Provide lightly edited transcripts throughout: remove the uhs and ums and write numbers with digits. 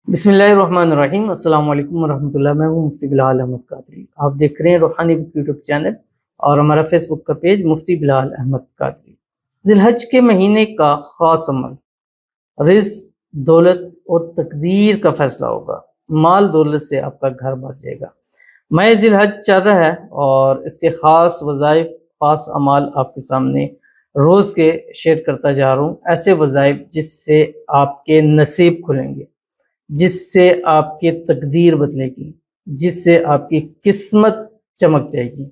बिस्मिल्लाहिर्रहमानिर्रहीम। अस्सलाम वालेकुम रहमतुल्लाह। मैं हूँ मुफ्ती बिलाल अहमद कादरी। आप देख रहे हैं रूहानी बुक यूट्यूब चैनल और हमारा फेसबुक का पेज मुफ्ती बिलाल अहमद कादरी। जिलहज के महीने का ख़ास अमल रिज़्क़, दौलत और तकदीर का फैसला होगा। माल दौलत से आपका घर भर जाएगा। मैं जिलहज चल रहा है और इसके ख़ास वज़ाइफ, ख़ास अमाल आपके सामने रोज़ के शेयर करता जा रहा हूँ। ऐसे वज़ाइफ जिससे आपके नसीब खुलेंगे, जिससे आपकी तकदीर बदलेगी, जिससे आपकी किस्मत चमक जाएगी।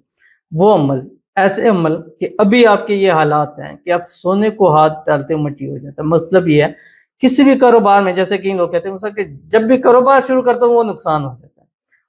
वो अमल, ऐसे अमल कि अभी आपके ये हालात हैं कि आप सोने को हाथ डालते हो मट्टी हो जाता है। मतलब ये है किसी भी कारोबार में, जैसे कि लोग कहते हैं सर कि जब भी कारोबार शुरू करता हूँ वो नुकसान हो जाता है।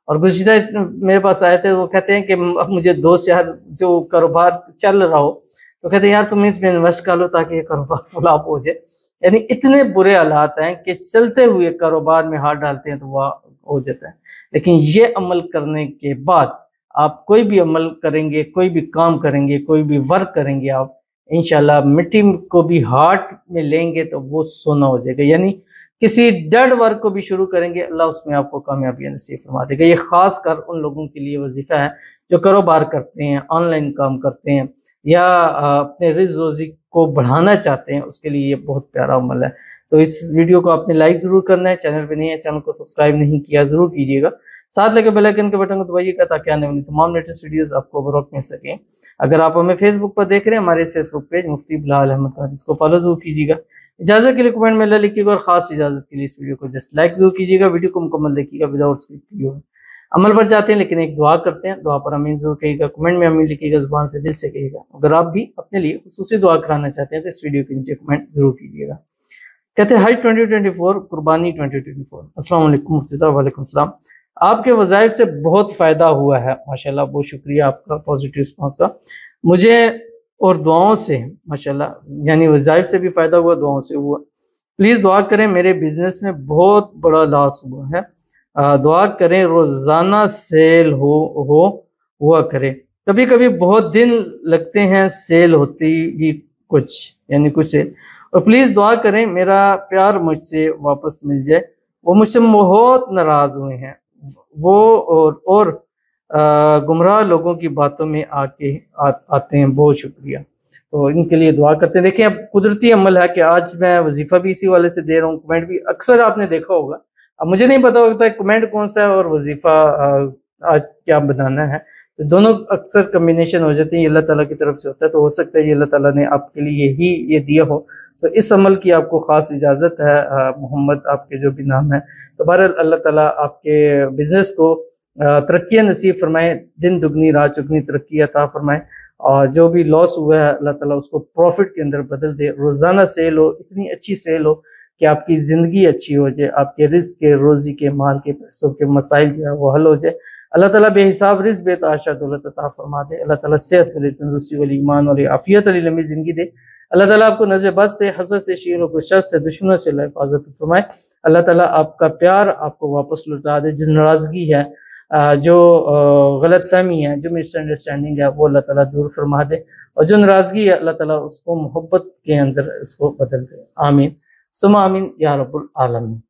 और गुज़िश्ता मेरे पास आए थे, वो कहते हैं कि अब मुझे दोस्त यार जो कारोबार चल रहा हो तो कहते हैं यार तुम इसमें इन्वेस्ट कर लो ताकि ये कारोबार फ्लॉप हो जाए। यानी इतने बुरे हालात हैं कि चलते हुए कारोबार में हाथ डालते हैं तो वह हो जाता है। लेकिन ये अमल करने के बाद आप कोई भी अमल करेंगे, कोई भी काम करेंगे, कोई भी वर्क करेंगे, आप इंशाल्लाह मिट्टी को भी हाथ में लेंगे तो वो सोना हो जाएगा। यानी किसी डेड वर्क को भी शुरू करेंगे, अल्लाह उसमें आपको कामयाबी नसीब फरमा देगा। ये खास कर उन लोगों के लिए वजीफा है जो कारोबार करते हैं, ऑनलाइन काम करते हैं या अपने रिज़्क़ रोज़ी को बढ़ाना चाहते हैं, उसके लिए ये बहुत प्यारा अमल है। तो इस वीडियो को आपने लाइक ज़रूर करना है। चैनल पे नहीं है, चैनल को सब्सक्राइब नहीं किया ज़रूर कीजिएगा। साथ लगे बेल आइकन के बटन को दबाइएगा ताकि आने वाली तमाम लेटेस्ट वीडियोस आपको बर वक्त मिल सकें। अगर आप हमें फेसबुक पर देख रहे हैं, हमारे इस फेसबुक पेज मुफ्ती बिलाल अहमद कादरी, इसको फॉलो जरूर कीजिएगा। इजाज़त के लिए कमेंट में ला लिखिएगा और ख़ास इजाज़त के लिए इस वीडियो को जस्ट लाइक जरूर कीजिएगा। वीडियो को मुकम्मल देखिएगा विदाउट स्किप किए। अमल पर जाते हैं, लेकिन एक दुआ करते हैं। दुआ पर आमीन जरूर कहिएगा, कमेंट में आमीन लिखिएगा, जुबान से दिल से कहिएगा। अगर आप भी अपने लिए खुसूसी दुआ कराना चाहते हैं तो इस वीडियो के नीचे कमेंट जरूर कीजिएगा। कहते हैं हज 2024 कुर्बानी 2024। अस्सलाम वालेकुम मुफ्ती साहब। वालेकुम सलाम। आपके वज़ाइफ से बहुत फ़ायदा हुआ है माशाल्लाह, बहुत शुक्रिया आपका पॉजिटिव रिस्पॉन्स का। मुझे और दुआओं से माशाल्लाह, यानी वज़ाइफ से भी फ़ायदा हुआ, दुआओं से हुआ। प्लीज़ दुआ करें, मेरे बिजनेस में बहुत बड़ा लॉस हुआ है। दुआ करें रोज़ाना सेल हुआ करे। कभी कभी बहुत दिन लगते हैं सेल होती ही कुछ, यानी कुछ सेल। और प्लीज़ दुआ करें मेरा प्यार मुझसे वापस मिल जाए। वो मुझसे बहुत नाराज़ हुए हैं, वो और गुमराह लोगों की बातों में आते हैं। बहुत शुक्रिया। तो इनके लिए दुआ करते हैं। देखिए अब कुदरती अमल है कि आज मैं वजीफ़ा भी इसी वाले से दे रहा हूँ, कमेंट भी अक्सर आपने देखा होगा। अब मुझे नहीं पता होता है कमेंट कौन सा है और वजीफ़ा आज क्या बनाना है, तो दोनों अक्सर कम्बिनेशन हो जाते हैं। ये अल्लाह ताला की तरफ से होता है, तो हो सकता है ये अल्लाह ताला ने आपके लिए ही ये दिया हो। तो इस अमल की आपको ख़ास इजाज़त है। मोहम्मद आपके जो भी नाम है, तो बहरहाल अल्लाह ताला आपके बिज़नेस को तरक्की नसीब फरमाए, दिन दुगनी रात चुगनी तरक्की अता फरमाए। और जो भी लॉस हुआ है अल्लाह ताला उसको प्रॉफिट के अंदर बदल दे। रोज़ाना सेल हो, इतनी अच्छी सेल हो कि आपकी ज़िंदगी अच्छी हो जाए, आपके रिज़्क़ के, रोज़ी के, माल के, पैसों के मसाइल जो है वो हल हो जाए। अल्लाह ताला बेहिसाब रिज़्क़ बेतहाशा दौलत अता फरमा दे। अल्लाह ताला सेहत वाली, तंदुरुस्ती वाली, ईमान वाली, आफियत वाली लंबी ज़िंदगी दे। अल्लाह ताला आपको नज़र बद से, हसद से, शीरों को शर से, दुश्मनों से हिफाजत फरमाए। अल्लाह ताला आपका प्यार आपको वापस लौटा दे। जो नाराज़गी है, जो गलत फहमी है, जो मिसअंडरस्टैंडिंग है, वो अल्लाह ताला दूर फरमा दे। और जो नाराज़गी है अल्लाह ताला उसको मोहब्बत के अंदर उसको बदल दे। आमीन सुमा आमीन या रब्बुल आलमीन।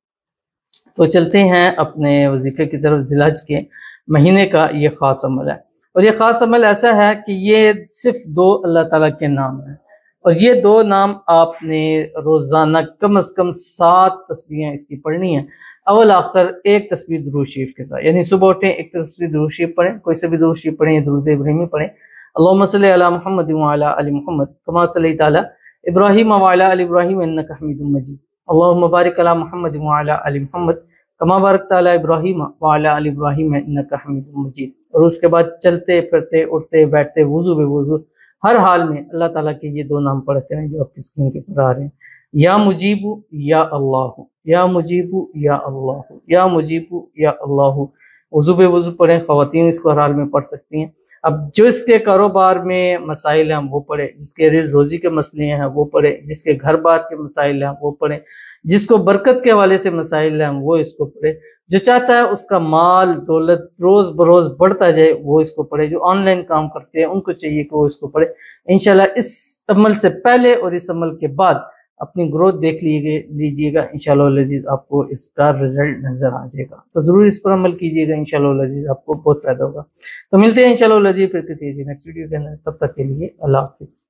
तो चलते हैं अपने वजीफे की तरफ। जिलहज के महीने का ये ख़ास अमल है, और ये ख़ास अमल ऐसा है कि ये सिर्फ 2 अल्लाह ताला के नाम हैं, और ये 2 नाम आपने रोज़ाना कम अज़ कम 7 तस्बीहें इसकी पढ़नी है। अव्वल आखिर एक तस्बीह दुरूद शरीफ के साथ, यानी सुबह उठें एक तस्बीह दुरूद शरीफ पढ़ें, कोई से भी दुरूद शरीफ पढ़ें, दुरूद इब्राहिमी पढ़ें। अल्लाहुम्मा सल्ली अला मुहम्मद व अला आलि मुहम्मद कमा सल्लैता अला इब्राहीम व अला आलि इब्राहीम इन्नका हमीदुम मजीद। अल्लाहुम्मा बारिक अला मुहम्मद व अला आलि मुहम्मद कमा बारकता अला इब्राहीम व अला आलि इब्राहीम इन्नका हमीदुम मजीद। और उसके बाद चलते फिरते, उठते बैठते, वुज़ू बेवुज़ू, हर हाल में अल्लाह ताला के ये 2 नाम पढ़ते हैं जो आपकी स्क्रीन के ऊपर आ रहे हैं। या मुजीबु या अल्लाह, या मुजीबु या अल्लाह, या मुजीबु या अल्लाह। वुज़ू बेवुज़ू पढ़ें, ख़वातीन इसको हर हाल में पढ़ सकती हैं। अब जो इसके कारोबार में मसाइल हैं वो पढ़े, जिसके रिज़्क़ रोज़ी के मसले हैं वो पढ़े, जिसके घर बार के मसाइल हैं वो पढ़े, जिसको बरकत के हवाले से मसाइल हैं वो इसको पढ़े, जो चाहता है उसका माल दौलत रोज़ बरोज़ बढ़ता जाए वो इसको पढ़े, जो ऑनलाइन काम करते हैं उनको चाहिए कि वो इसको पढ़े। इंशाल्लाह इस अमल से पहले और इस अमल के बाद اپنی گروتھ دیکھ لیجیے گا، انشاءاللہ العزیز آپ کو اس کا رزلٹ نظر آ جائے گا، تو ضرور اس پر عمل کیجیے گا، انشاءاللہ العزیز آپ کو بہت فائدہ ہوگا۔ تو ملتے ہیں انشاءاللہ العزیز پھر کسی نیکسٹ ویڈیو کے اندر، تب تک کے لیے اللہ حافظ۔